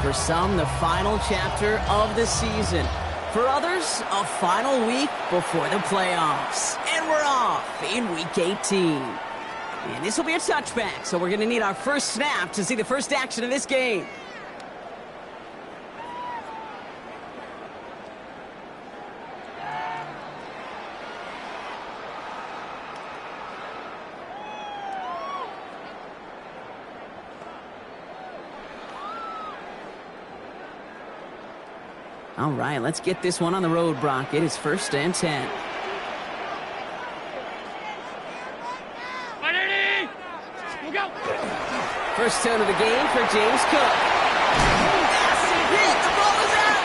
For some, the final chapter of the season. For others, a final week before the playoffs. And we're off in Week 18. And this will be a touchback, so we're going to need our first snap to see the first action of this game. All right, let's get this one on the road, Brock. It is 1st and 10. First tone of the game for James Cook. Massive hit, the ball is out!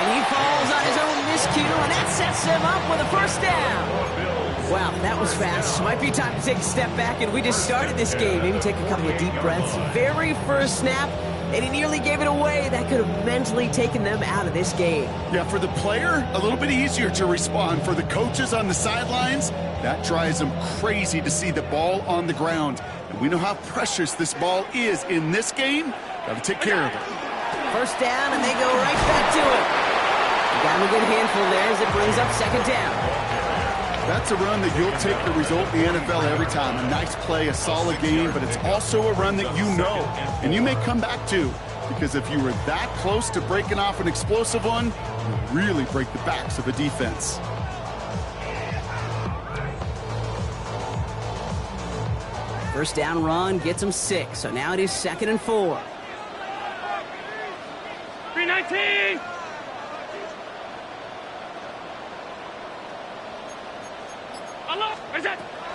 And he falls on his own miscue, and that sets him up with a first down. Wow, that was fast. Might be time to take a step back, and we just started this game. Maybe take a couple of deep breaths. Very first snap, and he nearly gave it away. That could have mentally taken them out of this game. Yeah, for the player, a little bit easier to respond. For the coaches on the sidelines, that drives them crazy to see the ball on the ground. And we know how precious this ball is in this game. Got to take care of it. First down, and they go right back to it. Got him a good handful there as it brings up 2nd down. That's a run that you'll take the result in the NFL every time. A nice play, a solid game, but it's also a run that you know and you may come back to, because if you were that close to breaking off an explosive one, you really break the backs of a defense. First down run gets him 6, so now it is 2nd and 4. 319!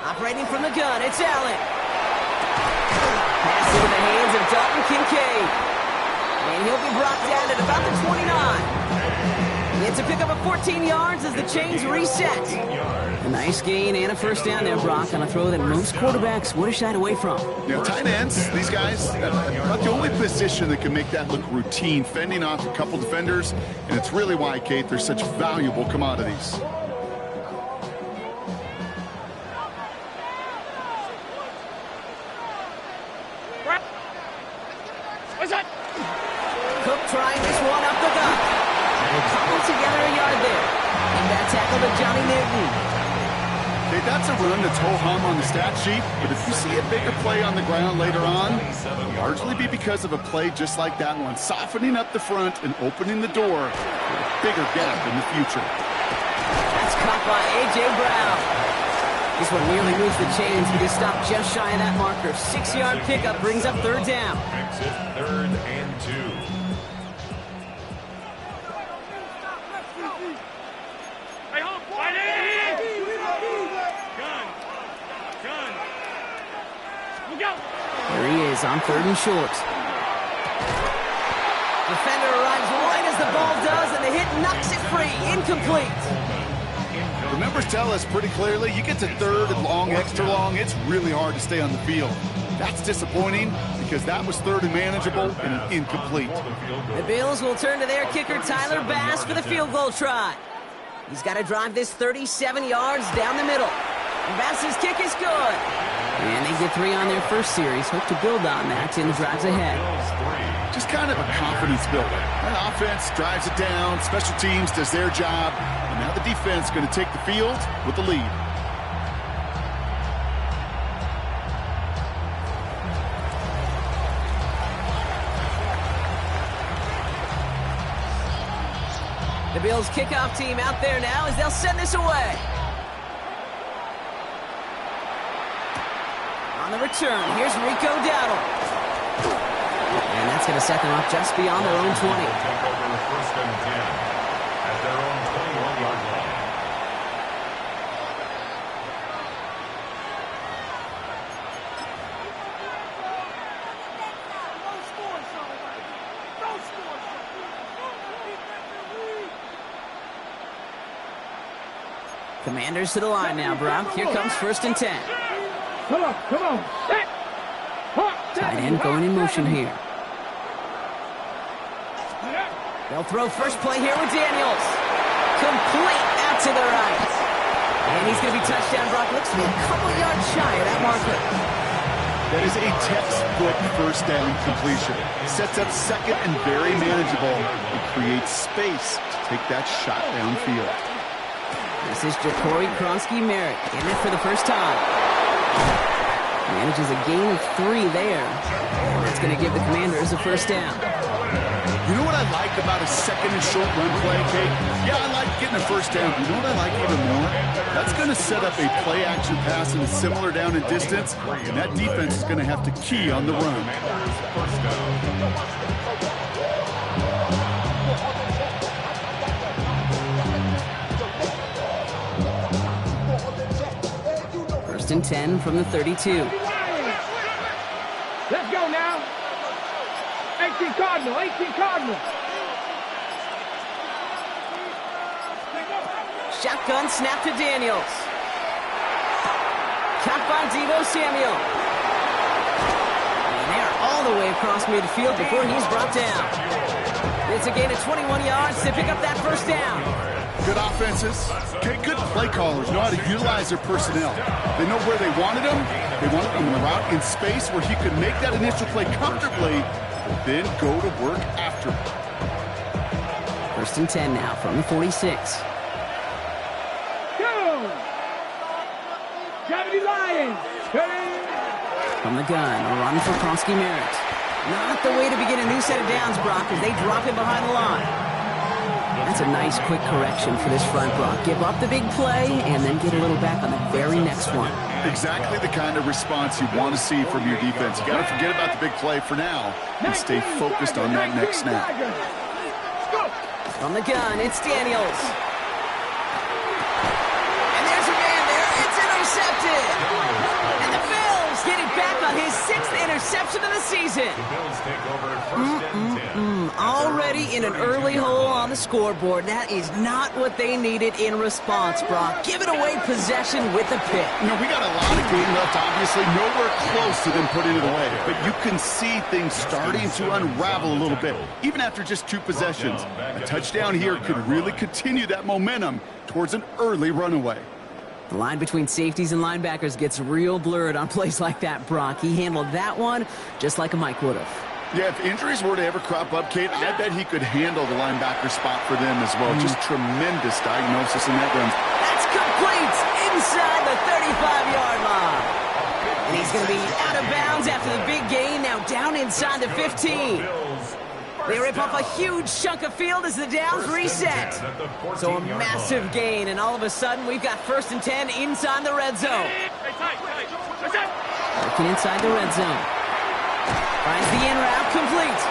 Operating from the gun, it's Allen. Pass into the hands of Dalton Kincaid. And he'll be brought down at about the 29. It's a pickup of 14 yards as the chains reset. A nice gain and a first down there, Brock, on a throw that most quarterbacks would have shied away from. You know, tight ends, these guys, not the only position that can make that look routine, fending off a couple defenders, and it's really why, Kate, they're such valuable commodities. Cook trying this one up the gut. We'll cobble together a yard there. And that tackle to Johnny Newton. Okay, that's a run that's ho-hum on the stat sheet, but if you see a bigger play on the ground later on, it'll largely be because of a play just like that one, softening up the front and opening the door for a bigger gap in the future. That's caught by A.J. Brown. This one nearly moves the chains, but he stopped just shy of that marker. 6-yard pickup brings up 3rd down. Makes it 3rd and 2. There he is on 3rd and short. Defender arrives right as the ball does, and the hit knocks it free. Incomplete. The numbers tell us pretty clearly, you get to 3rd and long, extra long, it's really hard to stay on the field. That's disappointing because that was 3rd and manageable and an incomplete. The Bills will turn to their kicker, Tyler Bass, for the field goal try. He's got to drive this 37 yards down the middle. And Bass's kick is good. And they get 3 on their first series. Hope to build on that in the drives ahead. Just kind of a confidence builder. That offense drives it down, special teams does their job, and now the defense is going to take the field with the lead. The Bills kickoff team out there now as they'll send this away. On the return, here's Rico Dowdle. And that's going to set them up just beyond their own 20. Take over the 1st and 10 at their own 21-yard line. Commanders to the line now, Brock. Here comes 1st and 10. Come on. Tight end going in motion here. They'll throw first play here with Daniels. Complete out to the right. And he's going to be touchdown. Brock looks to be a couple yards shy of that marker. That is a textbook first down completion. Sets up second and very manageable. It creates space to take that shot downfield. This is Ja'Cory Kronsky-Merritt in it for the first time. Manages a gain of 3 there. And that's going to give the Commanders a first down. You know what I like about a second and short run play, Kate? Yeah, I like getting a first down. You know what I like even more? That's going to set up a play-action pass in a similar down and distance, and that defense is going to have to key on the run. First and 10 from the 32. Let's go now. 18 Cardinal, 18 Cardinal. Shotgun snap to Daniels. Caught by Deebo Samuel. And they're all the way across midfield before he's brought down. It's a gain of 21 yards to pick up that first down. Good offenses. Okay, good play callers know how to utilize their personnel. They know where they wanted them. They wanted them in the route in space where he could make that initial play comfortably, but then go to work after. First and 10 now from the 46. From the gun, a run for Kronsky-Merritt. Not the way to begin a new set of downs, Brock, as they drop him behind the line. That's a nice quick correction for this front, Brock. Give up the big play and then get a little back on the very next one. Exactly the kind of response you want to see from your defense. You got to forget about the big play for now and stay focused on that next snap. From the gun, it's Daniels. And there's a man there. It's intercepted. And the Bills get it back on his 6th interception of the season. The Bills take over first and 10. Already in an early hole on the scoreboard. That is not what they needed in response, Brock. Giving away possession with a pick. You know, we got a lot of game left, obviously. Nowhere close to them putting it away. But you can see things starting to unravel a little bit, even after just 2 possessions. A touchdown here could really continue that momentum towards an early runaway. The line between safeties and linebackers gets real blurred on plays like that, Brock. He handled that one just like a Mike would have. Yeah, if injuries were to ever crop up, Kate, I bet he could handle the linebacker spot for them as well. Just tremendous diagnosis in that run. That's complete inside the 35-yard line. And he's going to be out of bounds after the big gain, now down inside the 15. They rip off a huge chunk of field as the downs reset. So a massive gain, and all of a sudden we've got first and 10 inside the red zone. Working inside the red zone. Finds the in route complete.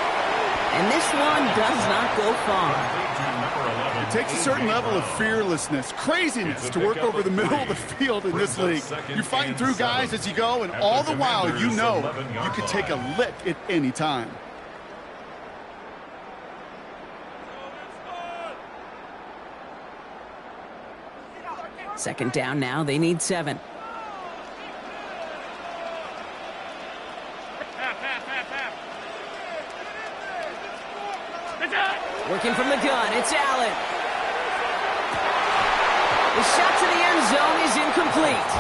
And this one does not go far. It takes a certain level of fearlessness, craziness to work over the middle of the field in this league. You're fighting through guys as you go, and all the while you know you could take a lick at any time. Second down now, they need 7. Working from the gun, it's Allen. The shot to the end zone is incomplete.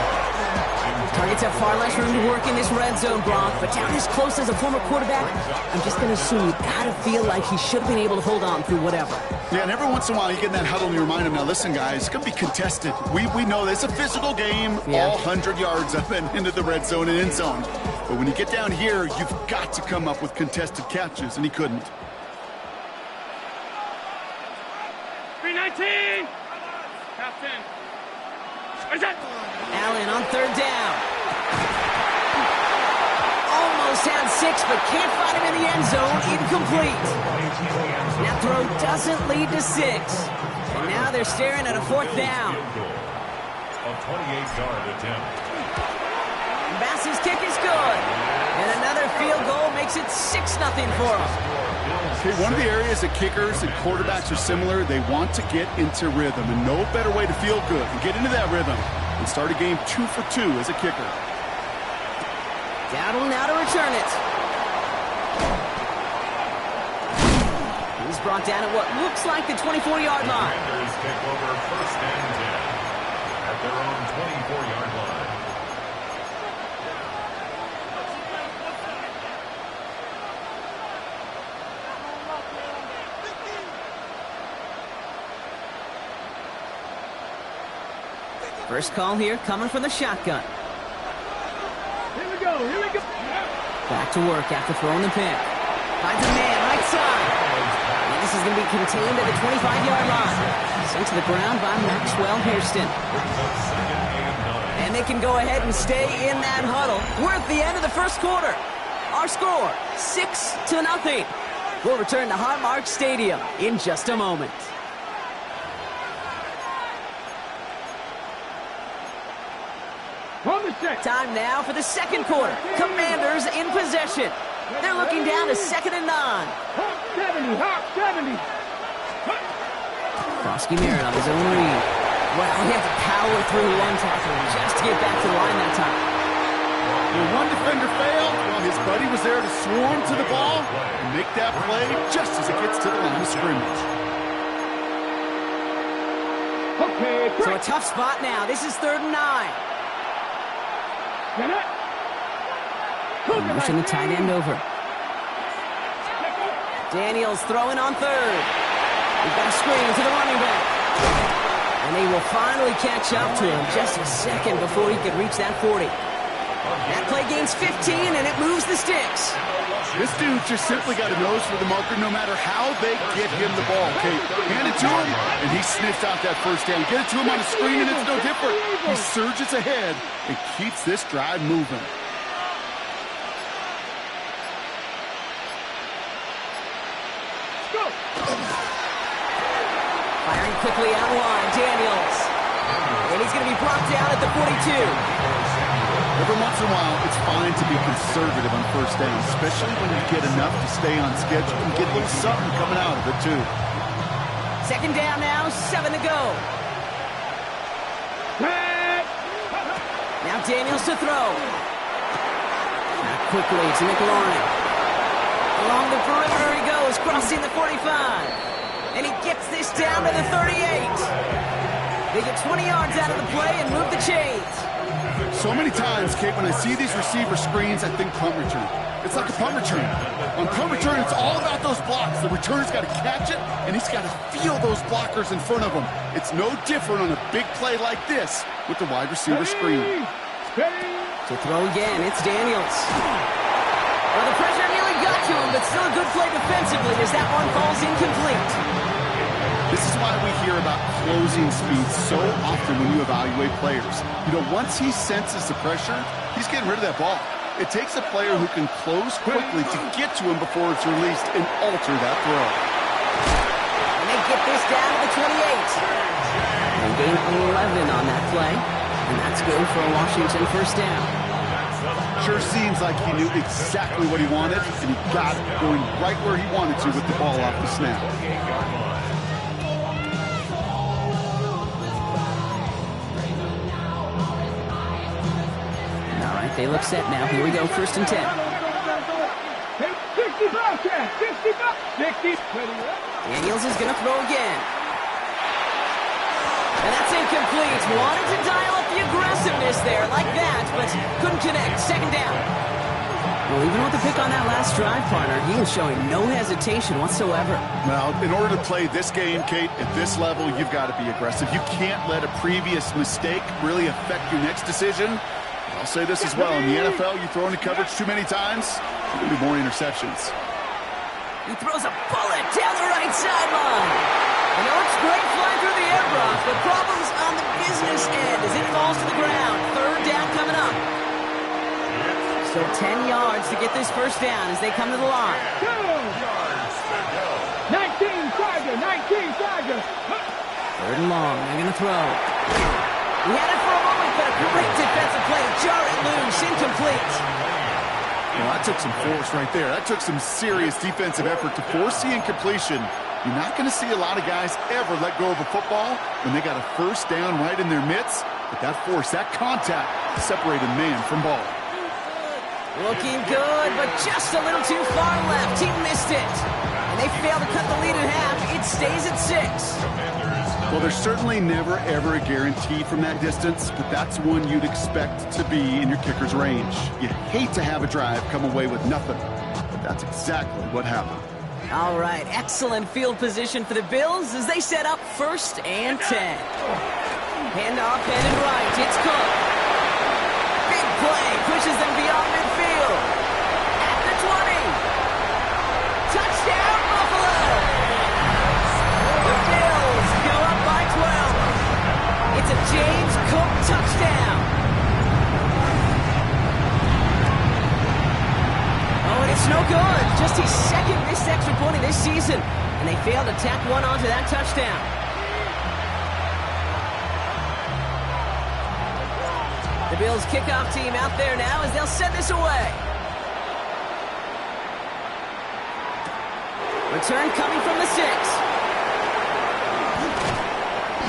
Targets have far less room to work in this red zone, Brock, but down as close as a former quarterback, I'm just going to assume you got to feel like he should have been able to hold on through whatever. Yeah, and every once in a while you get in that huddle and you remind him, now listen, guys, it's going to be contested. We know this. It's a physical game, all 100 yards up and into the red zone and end zone. But when you get down here, you've got to come up with contested catches, and he couldn't. 319. Captain. Where's that? Allen on third down. Almost had 6, but can't find him in the end zone. Incomplete. That throw doesn't lead to 6. And now they're staring at a 4th down. A 28-yard attempt. Bass's kick is good. And another field goal makes it 6-0 for them. Okay, one of the areas that kickers and quarterbacks are similar, they want to get into rhythm, and no better way to feel good and get into that rhythm and start a game 2 for 2 as a kicker. Dowdle now to return it. He's brought down at what looks like the 24-yard line. Commanders take over first and 10 at their own 24-yard line. First call here coming from the shotgun. Here we go. Here we go. Back to work after throwing the pick. Finds a man right side. And this is going to be contained at the 25-yard line. Sent to the ground by Maxwell Hairston. And they can go ahead and stay in that huddle. We're at the end of the first quarter. Our score, 6-0. We'll return to Highmark Stadium in just a moment. Time now for the second quarter. Commanders in possession. They're looking down to 2nd and 9. Hawk 70, Hawk 70. Krosky Merritt on his own read. Well, he had to power through one tackle just to get back to the line that time. When one defender failed, well, his buddy was there to swarm to the ball and make that play just as it gets to the line of scrimmage. Okay, So a tough spot now. This is 3rd and 9. Pushing the tight end over. Daniels throwing on 3rd. He's got a screen to the running back. And they will finally catch up to him just a second before he could reach that 40. That play gains 15, and it moves the sticks. This dude just simply got a nose for the marker no matter how they get him the ball. Okay, hand it to him, and he sniffs out that first down. Get it to him on the screen, and it's no different. He surges ahead and keeps this drive moving. Firing quickly out wide, Daniels. And he's going to be brought down at the 42. Every once in a while, it's fine to be conservative on first down, especially when you get enough to stay on schedule and get a little something coming out of it, too. 2nd down now, 7 to go. Now Daniels to throw. Now quickly to McLaurin. Along the perimeter he goes, crossing the 45. And he gets this down to the 38. They get 20 yards out of the play and move the chains. So many times, Kate, when I see these receiver screens, I think punt return. It's like a punt return. On punt return, it's all about those blocks. The returner's got to catch it, and he's got to feel those blockers in front of him. It's no different on a big play like this with the wide receiver screen. To throw again, it's Daniels. Well, the pressure nearly got to him, but still a good play defensively as that one falls incomplete. This is why we hear about closing speed so often when you evaluate players. You know, once he senses the pressure, he's getting rid of that ball. It takes a player who can close quickly to get to him before it's released and alter that throw. And they get this down to the 28. They gain 11 on that play, and that's good for a Washington first down. Sure seems like he knew exactly what he wanted, and he got it going right where he wanted to with the ball off the snap. They look set now. Here we go, 1st and 10. 65, 60. Daniels is going to throw again. And that's incomplete. Wanted to dial up the aggressiveness there like that, but couldn't connect. 2nd down. Well, even with the pick on that last drive, partner, he is showing no hesitation whatsoever. Well, in order to play this game, Kate, at this level, you've got to be aggressive. You can't let a previous mistake really affect your next decision. I'll say this as well. In the NFL, you throw into coverage too many times, there'll be more interceptions. He throws a bullet down the right sideline. And it looks great flying through the air, Brock, but problems on the business end as it falls to the ground. 3rd down coming up. So 10 yards to get this first down as they come to the line. 19 Charger. 3rd and long. They're going to throw. He had it for a moment, but a great defensive play. Jar it loose, incomplete. Well, that took some force right there. That took some serious defensive effort to force the incompletion. You're not going to see a lot of guys ever let go of a football when they got a first down right in their midst. But that force, that contact, separated man from ball. Looking good, but just a little too far left. He missed it. And they fail to cut the lead in half. It stays at 6. Well, there's certainly never, ever a guarantee from that distance, but that's one you'd expect to be in your kicker's range. You hate to have a drive come away with nothing, but that's exactly what happened. All right, excellent field position for the Bills as they set up 1st and 10. Hand off, headed right. It's Cook. Big play. Pushes them beyond midfield. At the 20. Touchdown, Buffalo. The Bills go up by 12. It's a James Cook touchdown. Oh, and it's no good. Just his second missed extra point of this season. And they failed to tack one onto that touchdown. The Bills kickoff team out there now as they'll send this away. Return coming from the 6.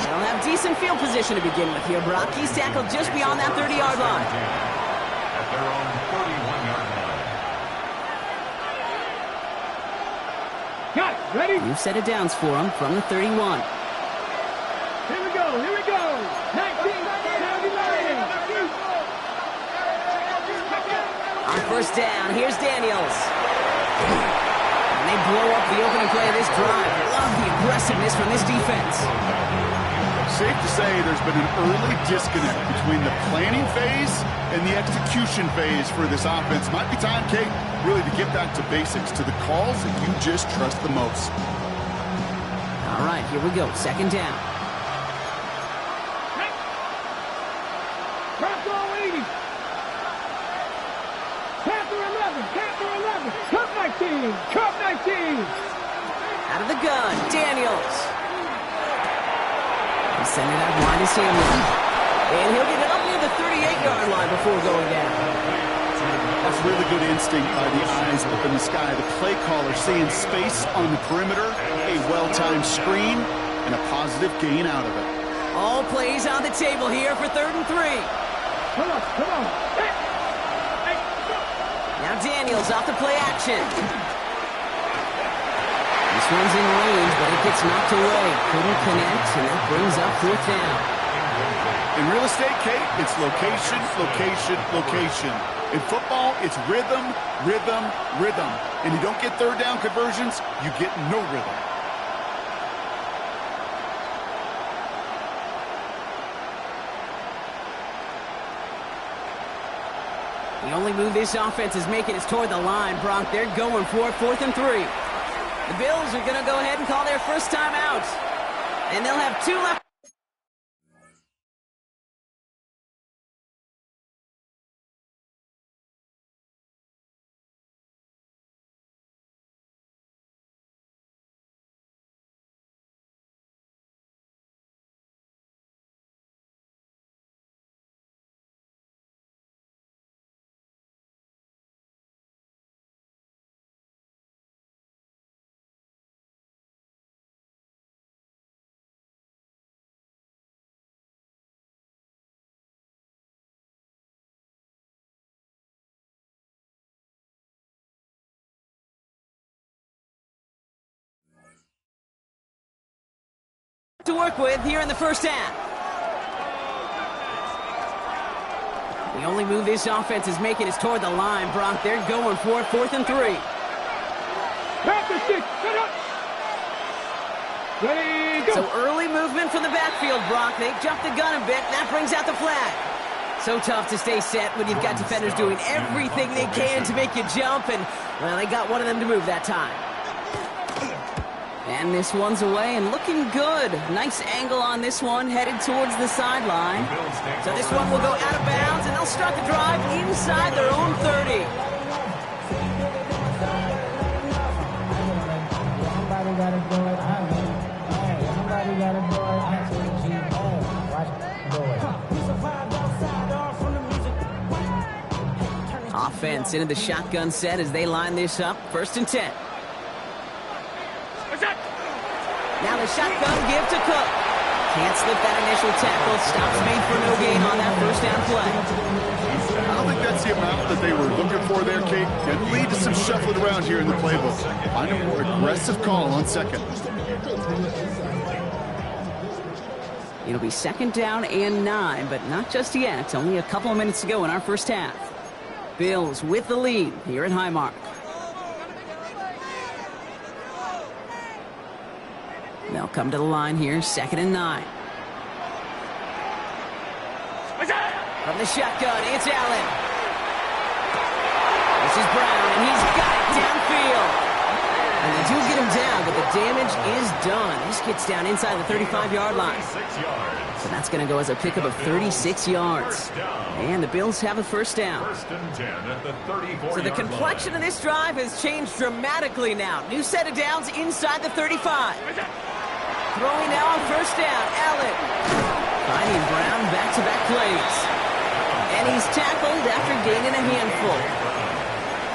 They'll have decent field position to begin with here, Brock. He's tackled just beyond that 30-yard line. At their own 31-yard line. Got it. Ready? You've set it downs for him from the 31. Here we go. Here we go. 1979. On first down, here's Daniels. And they blow up the opening play of this drive. Love the aggressiveness from this defense. Safe to say there's been an early disconnect between the planning phase and the execution phase for this offense. Might be time, Kate, really to get back to basics, to the calls that you just trust the most. All right, here we go. Second down. Bronco 80. Panther 11. Panther 11. Cup 19. Cup 19. Out of the gun, Daniels. He's sending it out wide to Samuel. And he'll get it up near the 38-yard line before going down. That's really good instinct by the eyes up in the sky. The play caller seeing space on the perimeter, a well-timed screen, and a positive gain out of it. All plays on the table here for 3rd and 3. Come on. Come on. Hey. Hey. Now Daniels off the play action. This one's in range, but it gets knocked away. Couldn't connect, and that brings up 4th down. In real estate, Kate, it's location, location, location. In football, it's rhythm, rhythm, rhythm. And you don't get 3rd down conversions, you get no rhythm. The only move this offense is making is toward the line, Bronk. They're going for it, 4th and 3. The Bills are going to go ahead and call their first time out. And they'll have 2 left. To work with here in the first half. The only move this offense is making is toward the line, Bronk. They're going for it, 4th and 3. Panther 6. Set up. Ready, go. So early movement from the backfield, Bronk. They jumped the gun a bit. That brings out the flag. So tough to stay set when you've got defenders doing everything they can to make you jump, and, well, they got one of them to move that time. And this one's away and looking good. Nice angle on this one, headed towards the sideline. So this one will go out of bounds, and they'll start the drive inside their own 30. Offense into the shotgun set as they line this up. 1st and 10. Now the shotgun give to Cook. Can't slip that initial tackle. Stops made for no gain on that 1st down play. I don't think that's the amount that they were looking for there, Kate. Can lead to some shuffling around here in the playbook. Find a more aggressive call on 2nd. It'll be 2nd down and 9, but not just yet. It's only a couple of minutes to go in our first half. Bills with the lead here at Highmark. They'll come to the line here, 2nd and 9. From the shotgun, it's Allen. This is Brown, and he's got it downfield. And they do get him down, but the damage is done. This gets down inside the 35-yard line. So that's going to go as a pickup of 36 yards. And the Bills have a first down. First and 10 at the 34-yard So the complexion of this drive has changed dramatically now. New set of downs inside the 35. Throwing now on first down, Allen. Finding Brown back-to-back plays. And he's tackled after gaining a handful.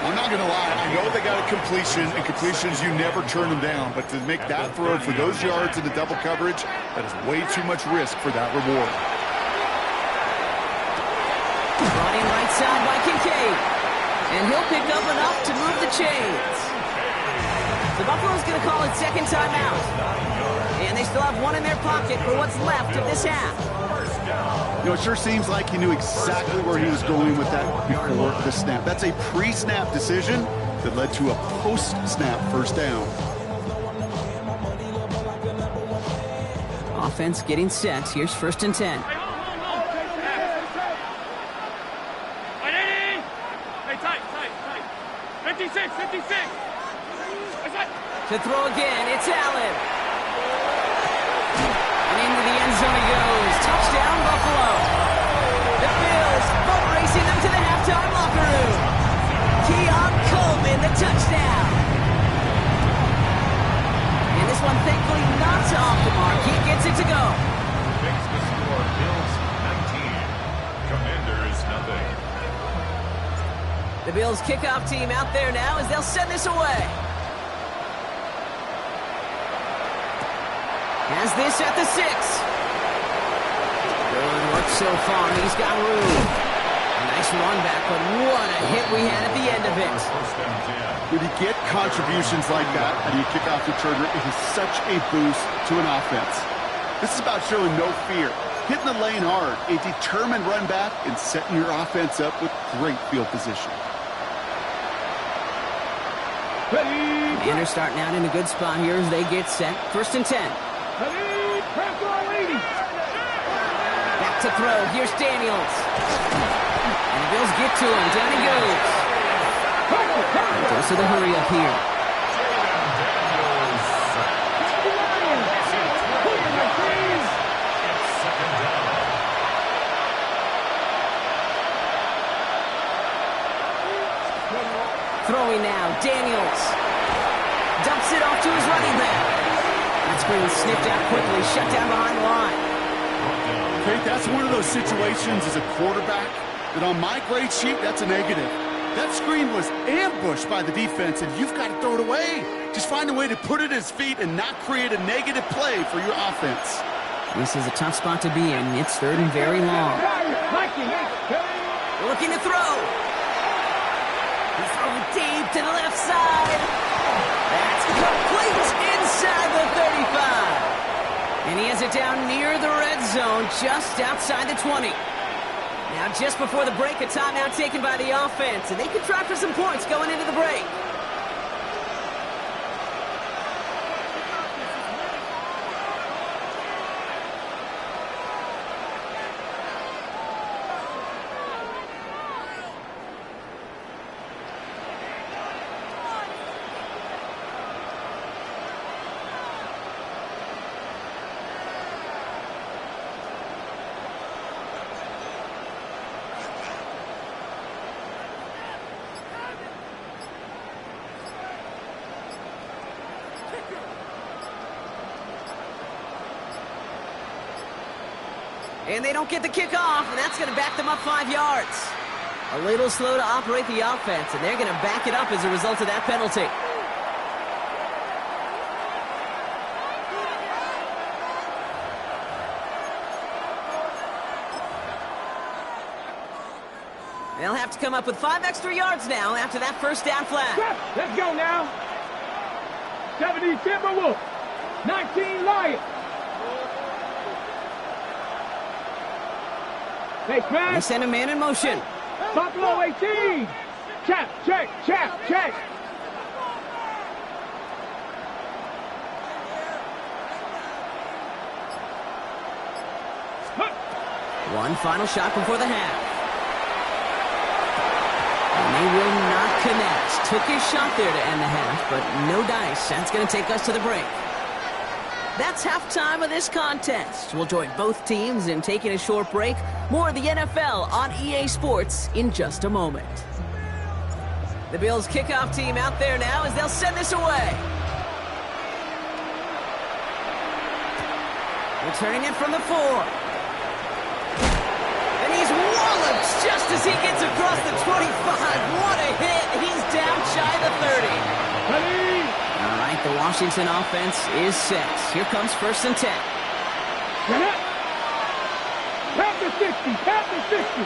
I'm not going to lie. I know they got a completion, and completions, you never turn them down. But to make that throw for those yards in the double coverage, that is way too much risk for that reward. Running right side by Kincaid. And he'll pick up enough to move the chains. So Buffalo's going to call it second timeout. And they still have one in their pocket for what's left of this half. You know, it sure seems like he knew exactly where he was going with that before the snap. That's a pre-snap decision that led to a post-snap first down. Offense getting set. Here's first and 10. To throw again, it's Allen. And into the end zone he goes. Touchdown, Buffalo. The Bills boat racing them to the halftime locker room. Keon Coleman, the touchdown. And this one thankfully not off the mark. He gets it to go. Makes the score Bills 19. Commanders nothing. The Bills kickoff team out there now as they'll send this away. Has this at the 6. Good work so far. He's got room. Nice run back, but what a hit we had at the end of it. First and 10. When you get contributions like that and you kick off returner, it is such a boost to an offense. This is about showing no fear, hitting the lane hard, a determined run back, and setting your offense up with great field position. Commanders starting out in a good spot here as they get set. First and 10. Back to throw. Here's Daniels. And the Bills get to him. Down he goes. And goes to the hurry up here. Throwing now. Daniels. Dumps it off to his running back. That screen snipped out quickly. Shut down behind the line. Okay, that's one of those situations as a quarterback that on my grade sheet, that's a negative. That screen was ambushed by the defense, and you've got to throw it away. Just find a way to put it at his feet and not create a negative play for your offense. This is a tough spot to be in. It's third and very long. Looking to throw. He's throwing deep to the left side. That's complete inside the 35. And he has it down near the red zone, just outside the 20. Now, just before the break, a timeout taken by the offense, and they can try for some points going into the break. And they don't get the kickoff, and that's going to back them up 5 yards. A little slow to operate the offense, and they're going to back it up as a result of that penalty. They'll have to come up with 5 extra yards now after that first down flag. Let's go now. 70 Timberwolves, 19 Lions. They send a man in motion. Buffalo 18. Check, check, check, check. One final shot before the half. And they will not connect. Took his shot there to end the half, but no dice. That's going to take us to the break. That's halftime of this contest. We'll join both teams in taking a short break. More of the NFL on EA Sports in just a moment. The Bills kickoff team out there now as they'll send this away. Returning it from the 4. And he's walloped just as he gets across the 25. What a hit. He's down shy of the 30. Ready? All right, the Washington offense is set. Here comes 1st and 10. Get up. Tap the 60. Tap the 60.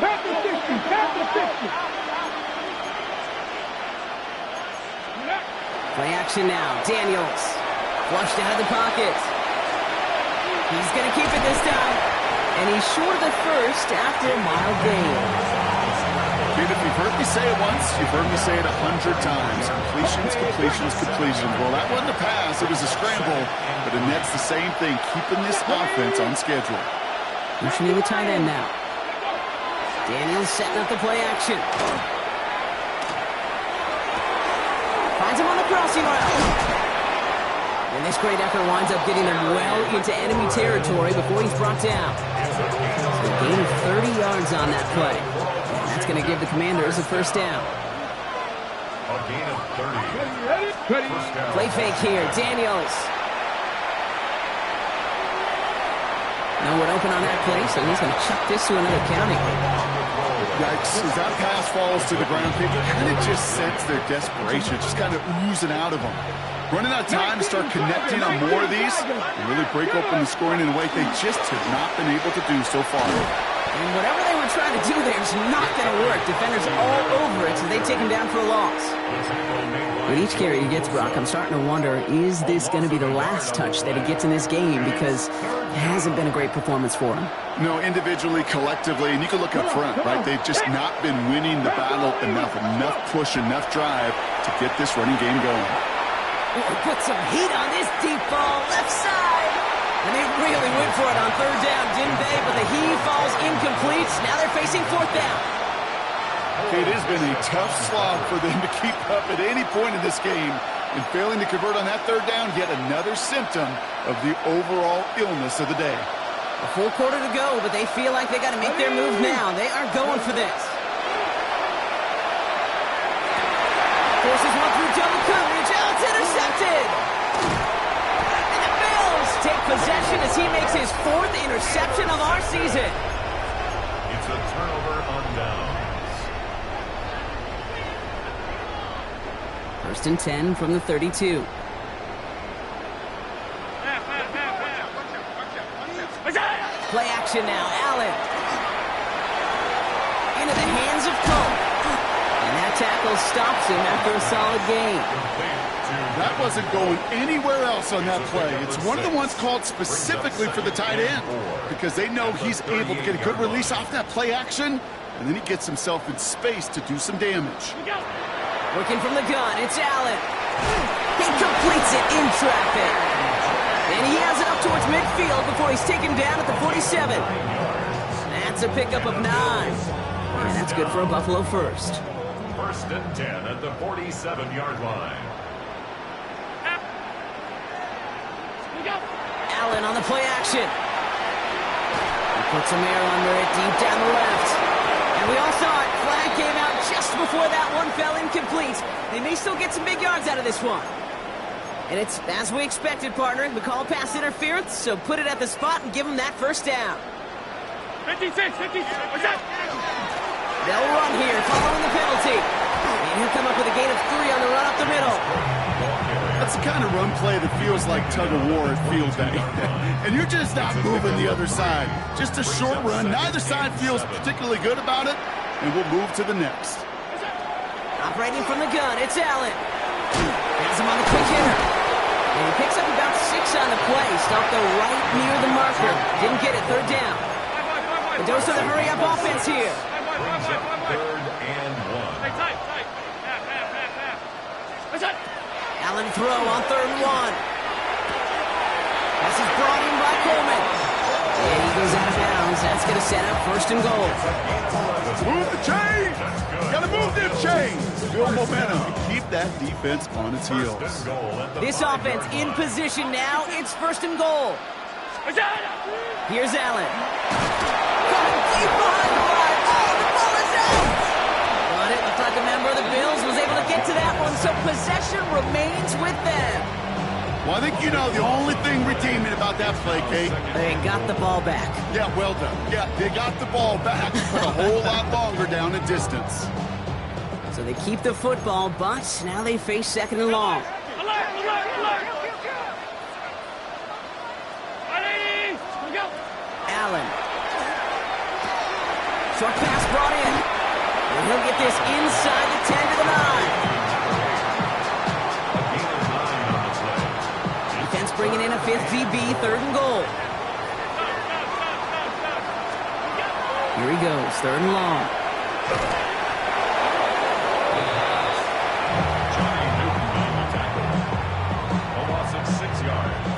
Tap the 60. Tap the 60. Play action now. Daniels. Flushed out of the pocket. He's going to keep it this time. And he's short of the first after a mild gain. Kid, if you've heard me say it once, you've heard me say it 100 times. Completions, completions, completions. Well, that wasn't a pass. It was a scramble. But the net's the same thing, keeping this offense on schedule. Motioning the tight end now. Daniels setting up the play action. Finds him on the crossing route. And this great effort winds up getting them well into enemy territory before he's brought down. So a gain of 30 yards on that play. And that's going to give the Commanders a 1st down. A gain of 30. Ready? First down. Play fake here. Daniels. No one open on that play, so he's going to chuck this to another county. Yikes. As that pass falls to the ground, you kind of just sense their desperation. Just kind of oozing out of them. Running out of time to start connecting on more of these and really break open the scoring in a way they just have not been able to do so far. And whatever they were trying to do there is not going to work. Defenders all over it, so they take him down for a loss. With each carry he gets, Brock, I'm starting to wonder, is this going to be the last touch that he gets in this game? Because it hasn't been a great performance for him. No, individually, collectively, and you can look up front, right? They've just not been winning the battle enough push, enough drive to get this running game going. Put some heat on this deep ball, left side. And they really went for it on 3rd down, didn't they? But the heave falls incomplete. Now they're facing 4th down. It has been a tough slog for them to keep up at any point in this game. And failing to convert on that 3rd down, yet another symptom of the overall illness of the day. A full quarter to go, but they feel like they got to make their move now. They are going for this. Forces one through double coverage. Oh, it's intercepted. And the Bills take possession as he makes his 4th interception of our season. It's a turnover on downs. 1st and 10 from the 32. Play action now. Allen. Into the hands of Cook. And that tackle stops him after a solid gain. That wasn't going anywhere else on that play. It's one of the ones called specifically for the tight end because they know he's able to get a good release off that play action, and then he gets himself in space to do some damage. Working from the gun, it's Allen. He completes it in traffic. And he has it up towards midfield before he's taken down at the 47. That's a pickup of 9. And that's good for a Buffalo 1st. 1st and 10 at the 47-yard line. Allen on the play action. He puts some air under it deep down the left. And we all saw it. Flag came out just before that one fell incomplete. They may still get some big yards out of this one. And it's as we expected, partner. We call pass interference, so put it at the spot and give them that 1st down. 56, 56. What's that? They'll run here following the penalty. And he'll come up with a gain of 3 on the run up the middle. That's the kind of run play that feels like tug-of-war at field day. And you're just not moving the other side. Just a short run. Neither side feels particularly good about it, and we'll move to the next. Operating from the gun, it's Allen. Has him on the quick hitter. And he picks up about 6 on the play. Stopped though right near the marker. Didn't get it, 3rd down. The dose of the hurry-up offense here. 3rd and 1. Allen throw on 3rd and 1. This is brought in by goes out of bounds. That's going to set up first and goal. Move the chains! Gotta move them chains! Build momentum and keep that defense on its heels. This offense in position now. It's first and goal. Here's Allen. Coming deep behind the line. Oh, the ball is out! But it looked like a member of the Bills was able to get to that one, so possession remains with them. Well, I think you know the only thing redeeming about that play, Kate. They got the ball back. Yeah, well done. Yeah, they got the ball back, but a whole lot longer down the distance. So they keep the football, but now they face second and long. Allen. Short pass brought in. And he'll get this inside the 10 to the 9. Defense bringing in a fifth DB, third and goal. Here he goes, third and long.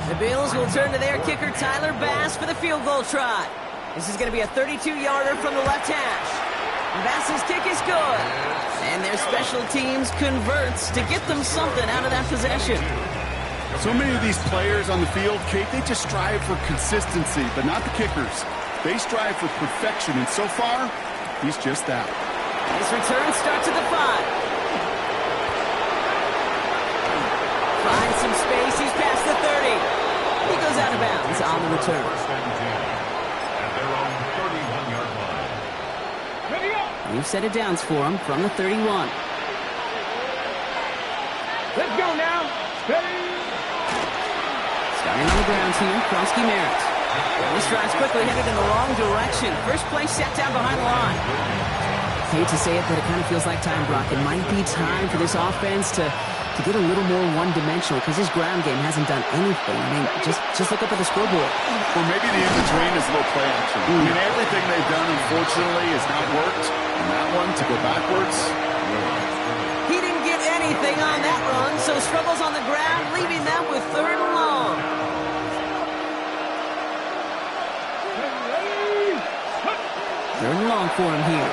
The Bills will turn to their kicker, Tyler Bass, for the field goal try. This is going to be a 32-yarder from the left hash. Bass's kick is good. And their special teams converts to get them something out of that possession. So many of these players on the field, Kate, they just strive for consistency, but not the kickers. They strive for perfection, and so far, he's just that. His return starts at the 5. Finds some space. He's past the 30. He goes out of bounds on the return. At their own 31-yard line. New set of downs for him from the 31. Let's go now. Ready? Starting on the ground here, Kronsky Merritt. This drive's quickly headed in the wrong direction. First play set down behind the line. Hate to say it, but it kind of feels like time, Brock. It might be time for this offense to get a little more one-dimensional because his ground game hasn't done anything. I mean, just look up at the scoreboard. Or maybe the in-between is a little play action. I mean, everything they've done, unfortunately, has not worked. And that one, to go backwards, He didn't get anything on that run, so struggles on the ground, leaving them with third and long. Third and long for him here.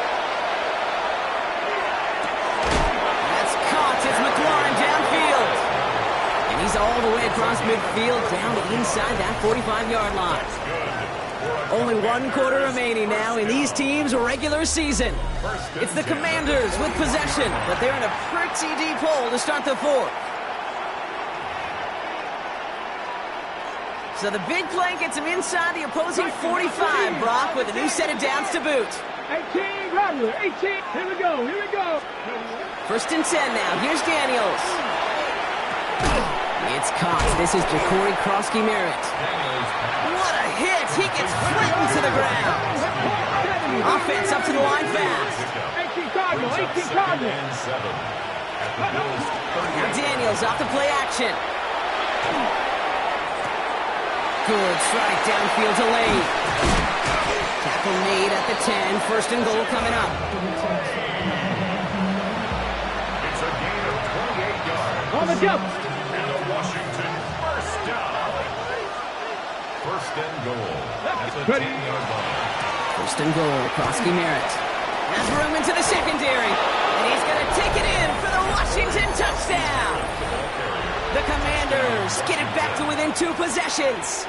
That's caught. It's McLaurin downfield. And he's all the way across midfield down to inside that 45-yard line. Only one quarter remaining now in these teams' regular season. It's the Commanders with possession, but they're in a pretty deep hole to start the fourth. So the big play gets him inside the opposing 45, Brock, with a new set of downs to boot. 18, Robert, 18. Here we go, here we go. First and 10 now. Here's Daniels. It's caught. This is Ja'Cory Kronsky Merritt. What a hit! He gets flattened to the ground. Offense up to the line fast. 18 Cardinal, 18 Cardinal. Daniels off the play action. Good strike downfield to Lane. Tackle made at the 10. First and goal coming up. It's a gain of 28 yards. On the jump. And a Washington first down. First and goal. That's a 10-yard line. First and goal. Kronsky Merritt has room into the secondary. And he's going to take it in for the Washington touchdown. The Commanders get it back to within 2 possessions.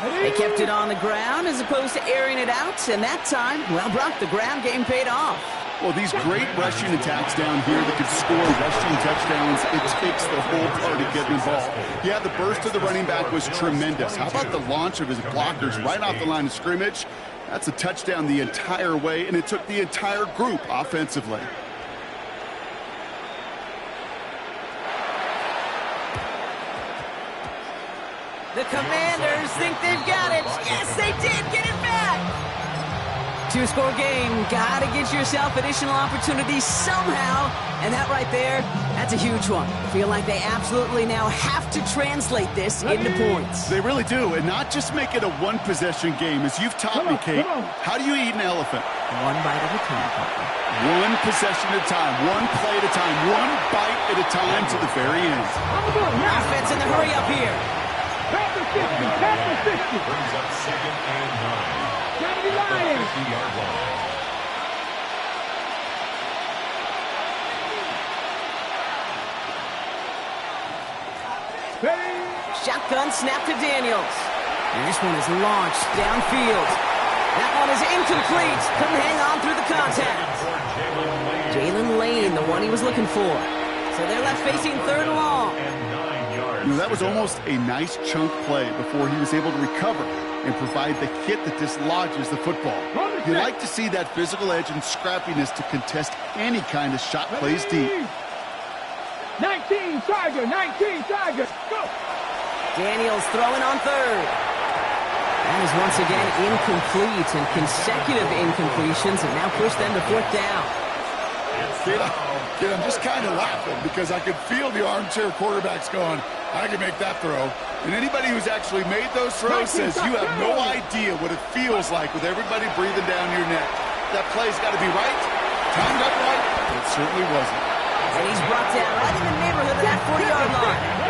They kept it on the ground as opposed to airing it out, and that time, well, Brock, the ground game paid off. well, these great rushing attacks down here that could score rushing touchdowns, it takes the whole party getting involved. Yeah, the burst of the running back was tremendous. How about the launch of his blockers right off the line of scrimmage? That's a touchdown the entire way, and it took the entire group offensively. The Commanders think they've got it. Yes, they did get it back. 2-score game. Got to get yourself additional opportunities somehow. And that right there, that's a huge one. Feel like they absolutely now have to translate this into points. They really do, and not just make it a one-possession game. As you've taught me, Kate, how do you eat an elephant? One bite at a time, Papa. One possession at a time, one play at a time, one bite at a time to the very end. Offense in the hurry up here. Past the 50. Past the 50. Brings up second and 9. Gotta be lying. 50-yard line. Shotgun snap to Daniels. And this one is launched downfield. That one is incomplete. Couldn't hang on through the contact. Jalen Lane, the one he was looking for. So they're left facing third and long. You know, that was almost a nice chunk play before he was able to recover and provide the hit that dislodges the football. You like to see that physical edge and scrappiness to contest any kind of shot plays deep. 19 Tiger, 19 Tiger. Go. Daniels throwing on third. That is once again incomplete, and consecutive incompletions have now pushed them to fourth down. Kid, I'm just kind of laughing because I could feel the armchair quarterbacks going, I can make that throw. And anybody who's actually made those throws says you have no idea what it feels like with everybody breathing down your neck. That play's got to be right, timed up right, but it certainly wasn't. And he's brought down right in the neighborhood of that 40-yard line.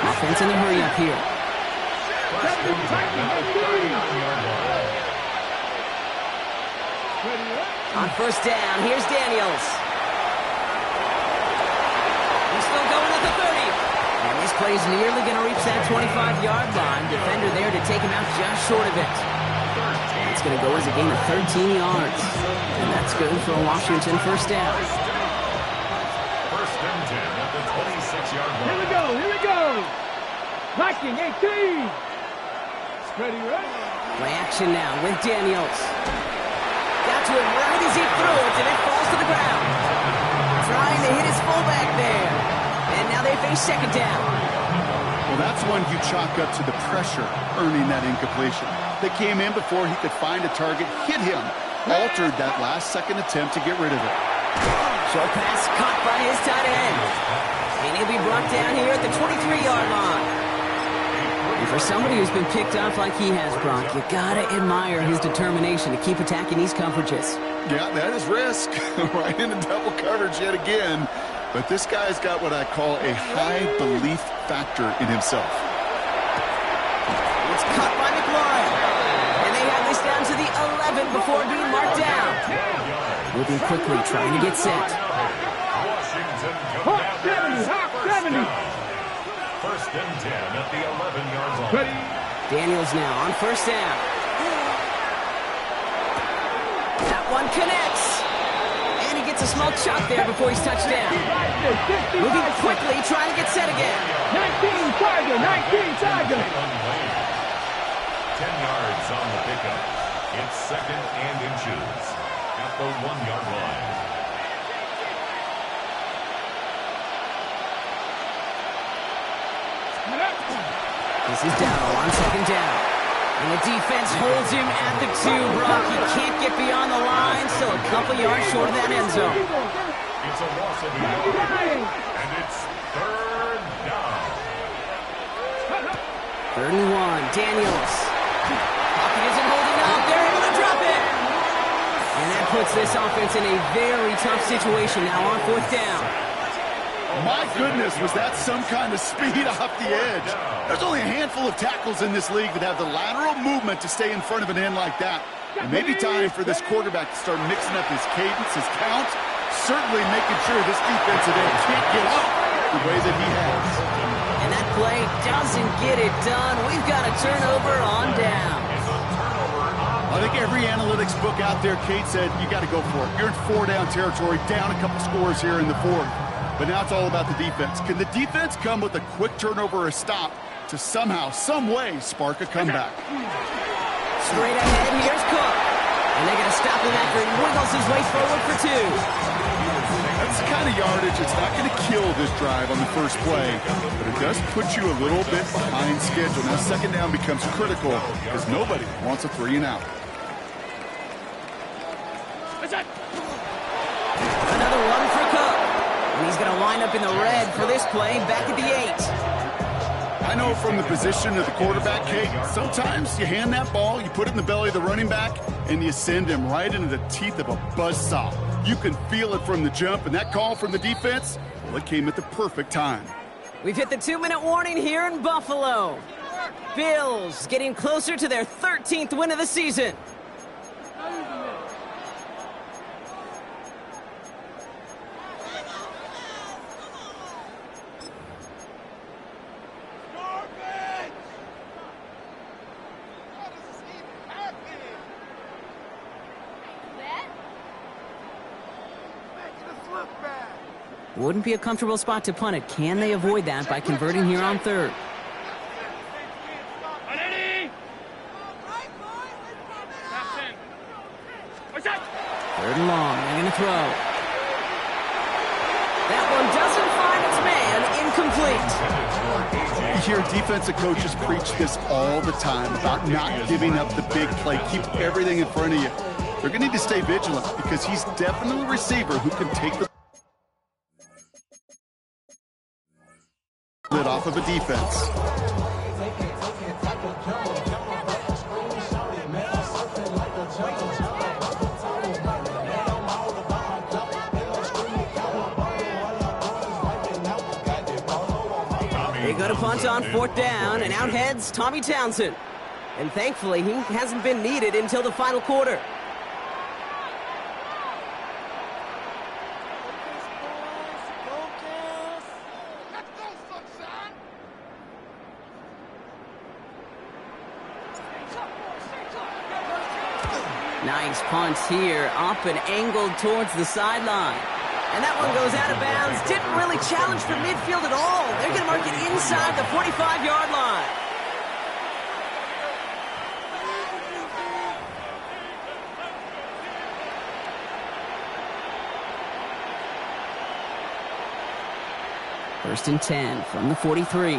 Offense in a hurry up here. On first down, here's Daniels. He's still going at the 30. And this play's nearly going to reach that 25-yard line. Defender there to take him out just short of it. It's going to go as a gain of 13 yards. And that's good for a Washington first down. First and 10 at the 26-yard line. Here we go, here we go. Viking 18. Ready, right? Play action now with Daniels. Got to him right as he threw it, and it falls to the ground. Trying to hit his fullback there. And now they face second down. Well, that's one you chalk up to the pressure earning that incompletion. They came in before he could find a target, hit him, altered that last-second attempt to get rid of it. Short pass caught by his tight end. And he'll be brought down here at the 23-yard line. And for somebody who's been picked off like he has, Brock, you gotta admire his determination to keep attacking these coverages. Yeah, that is risk. Right into double coverage yet again. But this guy's got what I call a high belief factor in himself. It's caught by McLaurin. And they have this down to the 11 before being marked down. Moving quickly, trying to get set. Hawk 70, Hawk 70. First and 10 at the 11-yard line. Daniels now on first down. That one connects. And he gets a small chop there before he's touched down. Moving quickly, trying to get set again. 19 Tiger, 19 Tiger. 10 yards on the pickup. It's second and inches at the 1-yard line. This is Dowell on second down. And the defense holds him at the 2, Brock. He can't get beyond the line, still a couple yards short of that end zone. It's a loss of a yard, and it's third down. Third and 1, Daniels. Pocket isn't holding up. They're able to drop it. And that puts this offense in a very tough situation now on fourth down. My goodness, was that some kind of speed off the edge? There's only a handful of tackles in this league that have the lateral movement to stay in front of an end like that. It may be time for this quarterback to start mixing up his cadence, his count, certainly making sure this defensive end can't get off the way that he has. And that play doesn't get it done. We've got a turnover on down. I think every analytics book out there, Kate, said you got to go for it. You're in 4-down territory, down a couple scores here in the fourth. But now it's all about the defense. Can the defense come with a quick turnover or a stop to somehow, some way, spark a comeback? Straight ahead, here's Cook. And they're going to stop him after he wiggles his way forward for 2. That's the kind of yardage that's not going to kill this drive on the first play, but it does put you a little bit behind schedule. Now second down becomes critical because nobody wants a 3-and-out. Another one for Cook. And he's going to line up in the red for this play, back at the 8. I know from the position of the quarterback, Kate, sometimes you hand that ball, you put it in the belly of the running back, and you send him right into the teeth of a buzzsaw. You can feel it from the jump, and that call from the defense, well, it came at the perfect time. We've hit the 2-minute warning here in Buffalo. Bills getting closer to their 13th win of the season. Wouldn't be a comfortable spot to punt it. Can they avoid that by converting here on third? Third and long. They're going to throw. That one doesn't find its man. Incomplete. You hear defensive coaches preach this all the time about not giving up the big play. Keep everything in front of you. They're going to need to stay vigilant because he's definitely a receiver who can take the lid off of a defense. They go to punt on fourth down, and out heads Tommy Townsend. And thankfully, he hasn't been needed until the final quarter. Nice punt here, up and angled towards the sideline. And that one goes out of bounds. Didn't really challenge the midfield at all. They're going to mark it inside the 45-yard line. First and 10 from the 43.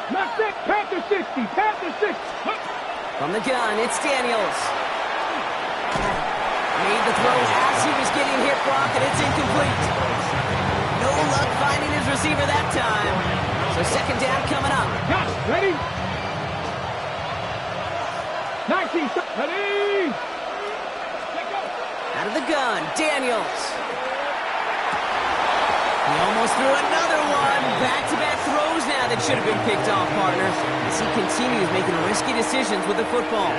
Not that. Panther 60. Panther 6. From the gun, it's Daniels. Made the throw as he was getting hit, Brock, and it's incomplete. No luck finding his receiver that time. So second down coming up. Got it. Ready? 19. Ready? Out of the gun, Daniels. He almost threw another one. Back-to-back throws now that should have been picked off, partner, as he continues making risky decisions with the football.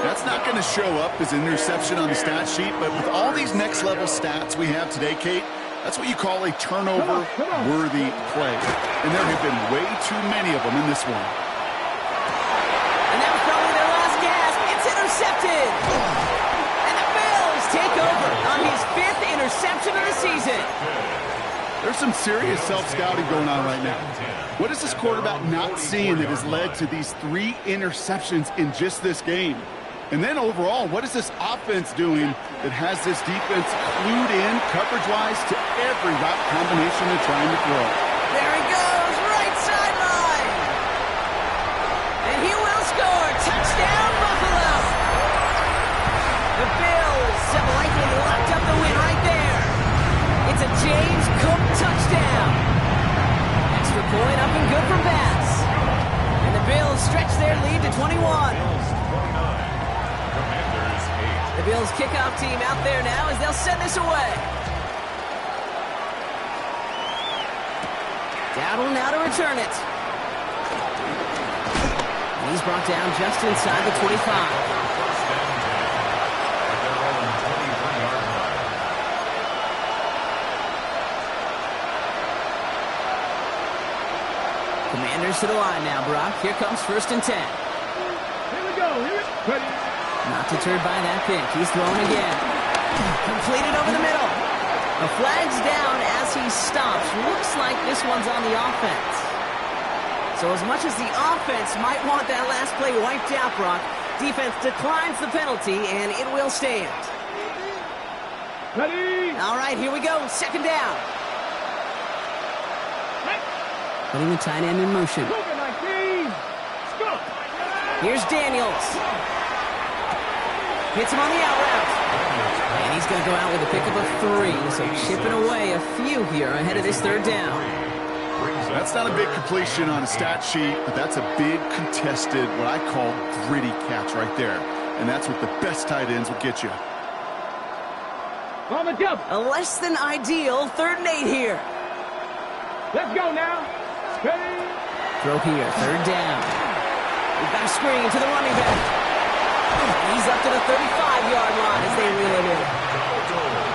That's not going to show up as an interception on the stat sheet, but with all these next-level stats we have today, Kate, that's what you call a turnover-worthy play. And there have been way too many of them in this one. And that was probably their last gasp. It's intercepted. And the Bills take over on his 5th interception of the season. There's some serious self-scouting going on right now. What is this quarterback not seeing that has led to these 3 interceptions in just this game? And then overall, what is this offense doing that has this defense clued in coverage-wise to every route combination they're trying to throw? There he goes, right sideline. And he will score. Touchdown, Buffalo. The Bills have likely locked up the win right there. It's a James Cook touchdown. Extra point up and good for Bass. And the Bills stretch their lead to 21. The Bills kickoff team out there now as they'll send this away. Dowdle now to return it. And he's brought down just inside the 25. Commanders to the line now, Brock. Here comes first and 10. Here we go. Ready? Not deterred by that pick. He's throwing again. Completed over the middle. A flag's down as he stops. Looks like this one's on the offense. So as much as the offense might want that last play wiped out, Brock, defense declines the penalty, and it will stand. Ready? All right, here we go. Second down. Putting the tight end in motion. Here's Daniels. Hits him on the out route. And he's going to go out with a pickup of 3. So chipping away a few here ahead of this third down. That's not a big completion on a stat sheet, but that's a big contested, what I call gritty catch right there. And that's what the best tight ends will get you. On the double. A less than ideal 3rd and 8 here. Let's go now. Ready. Throw here, 3rd down. We've got a screen to the running back. He's up to the 35-yard line as they reel it in.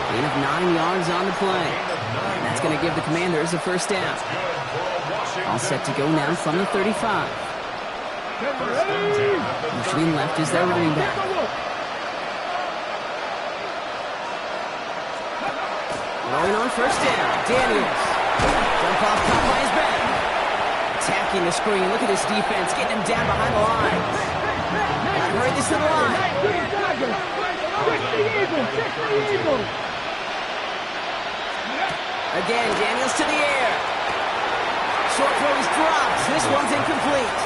Gain of 9 yards on the play. And that's going to give the Commanders a 1st down. All set to go now from the 35. Usually left is their running back. Rolling on 1st down. Daniels. Jump off top by his back. Attacking the screen. Look at this defense. Getting him down behind the line. Gotta hurry this to the line. Again, Daniels to the air. Short throw is dropped. This one's incomplete.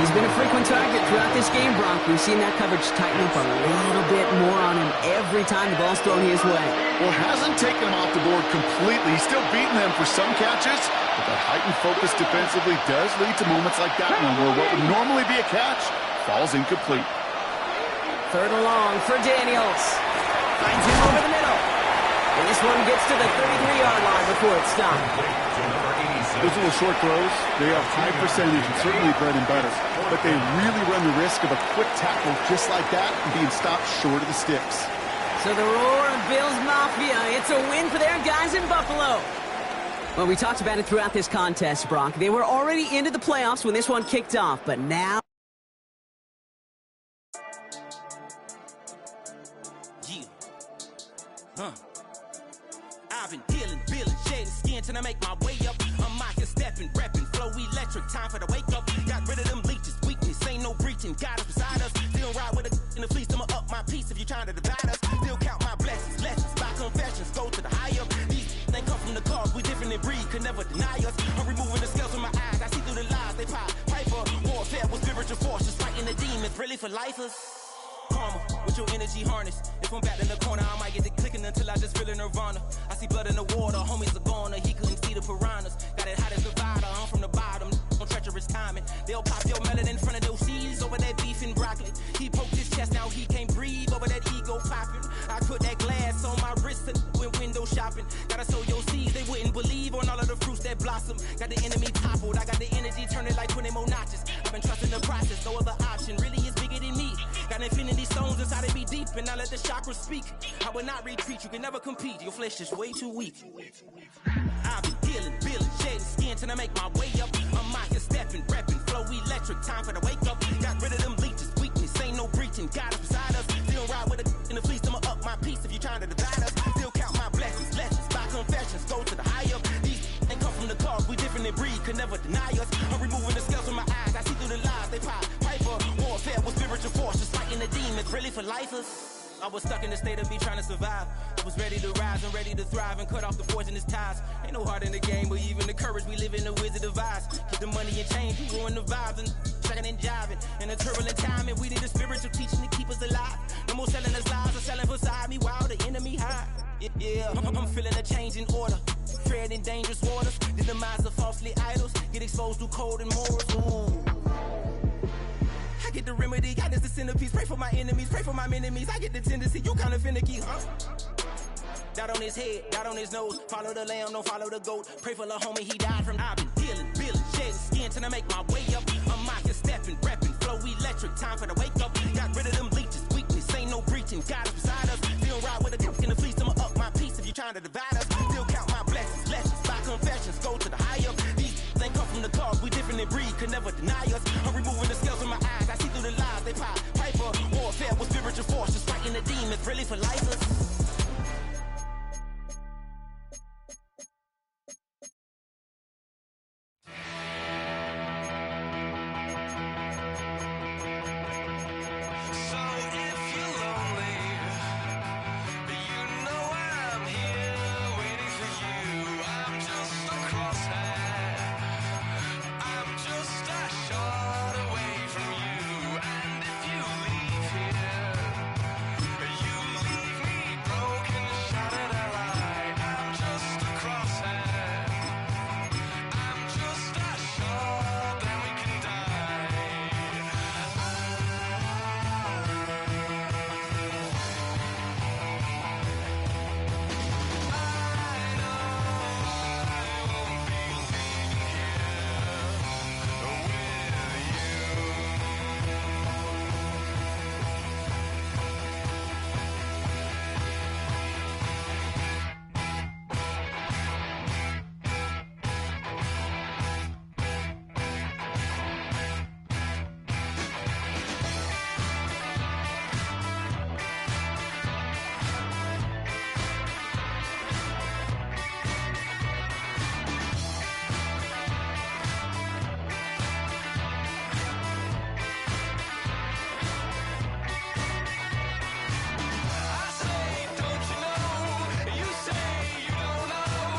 He's been a frequent target throughout this game, Bronk. We've seen that coverage tighten up a little bit more on him every time the ball's thrown his way. Well, hasn't taken him off the board completely. He's still beating them for some catches, but that heightened focus defensively does lead to moments like that one where what would normally be a catch falls incomplete. 3rd and long for Daniels. Finds him over the middle. And this one gets to the 33-yard line before it's stopped. Those little short throws, they have high percentage and certainly bread and butter, but they really run the risk of a quick tackle just like that and being stopped short of the sticks. So the roar of Bills Mafia, it's a win for their guys in Buffalo. Well, we talked about it throughout this contest, Bronk. They were already into the playoffs when this one kicked off, but now... I've been dealing, shedding skin till I make my way up. I'm out here stepping, repping, flow electric, time for the wake up. Got rid of them leeches, weakness, ain't no breaching. God is beside us, still ride with a in the fleece. I'ma up my piece if you trying to divide us. Still count my blessings, lessons, by confessions, go to the high up. These they come from the cause, we different in breed, could never deny us. I'm removing the scales from my eyes, I see through the lies they pop. Piper, warfare with spiritual force, just fighting the demons, really for lifers. Karma, with your energy harness. If I'm back in the corner, I might get to clicking until I just feel a nirvana. I see blood in the water, homies are gone, he couldn't see the piranhas. Got it hot as Nevada, I'm from the bottom, on treacherous timing. They'll pop your melon in front of those seeds over that beef and broccoli. He poked his chest, now he can't breathe over that ego popping. I put that glass on my wrist and went window shopping. Gotta sow your seeds, they wouldn't believe on all of the fruits that blossom. Got the enemy toppled, I got the energy turning like 20 more notches. I've been trusting the process, no other option really is bigger than me. Got infinity stones inside of me deep, and I let the chakras speak. I will not retreat, you can never compete, your flesh is way too weak. I've been dealing, shedding skin till I make my way up. I'm out here stepping, repping, flow electric, time for the wake up. Got rid of them leeches, weakness, ain't no breaching, God is beside us. Still ride with a in the fleece, I'ma up my piece if you trying to divide us. Still count my blessings, lessons, by confessions, go to the high up. These ain't come from the cause, we different in breed, could never deny us. I'm removing the scales from my eyes, I see through the lies they pop. Piper, warfare with spiritual force, just fighting the demons, really for lifers. I was stuck in the state of me trying to survive. I was ready to rise and ready to thrive and cut off the poisonous ties. Ain't no heart in the game, but even the courage we live in the wizard of Oz. Keep the money and change, we ruin the vibes and checking and jiving. In a turbulent time, and we need a spiritual teaching to keep us alive. No more selling us lies or selling beside me while the enemy hide. Yeah, I'm feeling a change in order. Treading dangerous waters, the demise of falsely idols. Get exposed through code and morals. Ooh. I get the remedy, God is the centerpiece. Pray for my enemies, pray for my enemies. I get the tendency, you kinda finicky, huh? Dot on his head, dot on his nose. Follow the lamb, don't follow the goat. Pray for the homie, he died from. I've been dealing, shedding skin till I make my way up. I'm out here stepping, repping, flow electric, time for the wake up. Got rid of them leeches, weakness, ain't no breaching. God is beside us, still ride with a in the fleece. I'ma up my piece if you trying to divide us. Still count my blessings, lessons, by confessions, go to the high up. These ain't come from the cause, we different in breed, could never deny us. I'm removing the scales from my eyes, I see through the lies they pop. Piper, warfare with spiritual force, just fighting the demons, really for lifers.